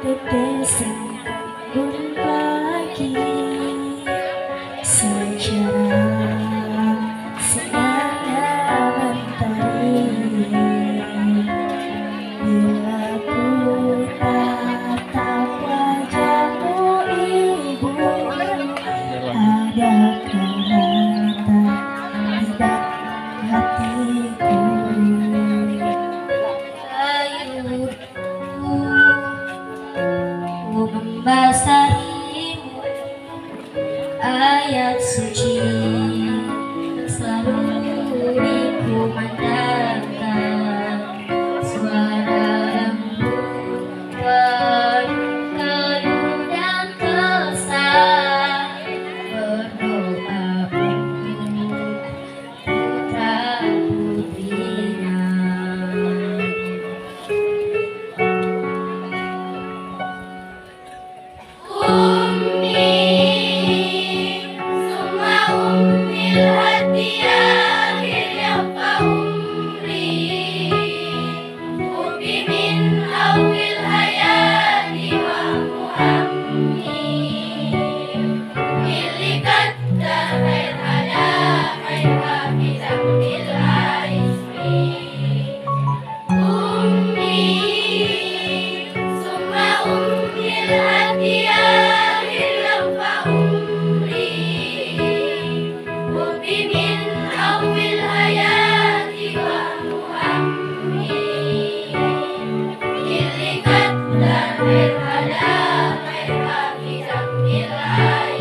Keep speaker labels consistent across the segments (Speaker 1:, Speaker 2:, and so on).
Speaker 1: tetesan burung pagi sejarah sinarnya mentari bila ku tatap wajahmu ibu adakah wanita di dalam hatiku ayu membasahimu ayat suci selalu dikumandangkan suara lembut penuh dan kesah berdoa untuk putra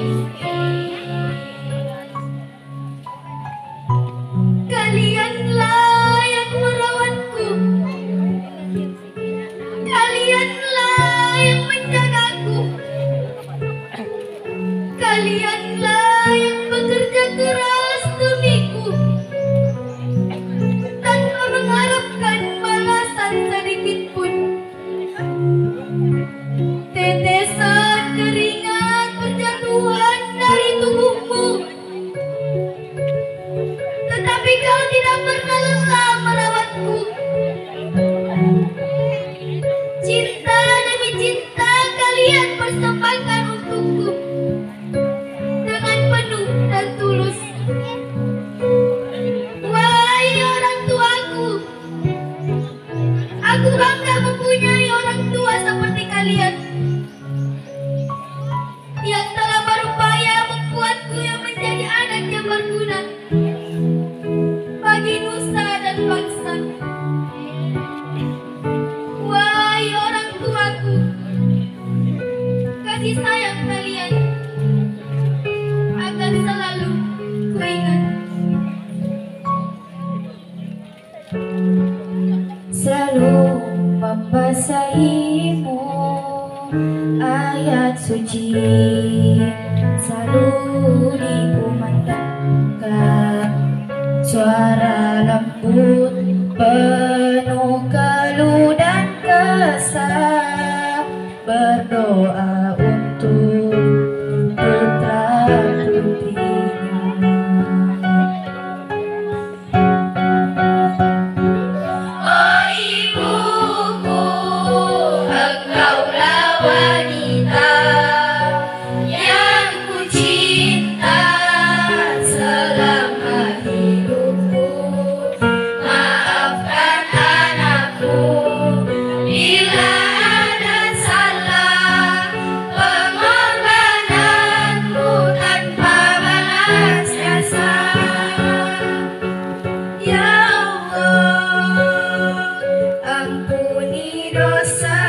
Speaker 1: putrinya. Kalianlah yang merawatku, kalianlah yang menjagaku, kalianlah yang bekerja keras demiku tanpa mengharapkan balasan sedikit pun. Tetesan keringat berjatuhan dari tubuhmu, tetapi kau tidak pernah lelah merawatku. Cinta demi cinta kalian persembahkan untukku dengan penuh dan tulus. Wahai orang tuaku, aku bangga mempunyai orang tua seperti kalian yang telah berupaya membuatku yang menjadi anak yang berguna bagi nusa dan bangsa. Wahai orang tuaku, kasih sayang kalian akan selalu kuingat. Selalu membasahimu ayat suci selalu dikumandangkan suara lembut penuh keluh dan kesah berdoa untuk putra putrinya. Oh ibuku, engkaulah wanita yang ku cinta selama hidupku. Maafkan anakku bila ada salah, pengorbananku tanpa balas jasa. Ya Allah, ampuni dosa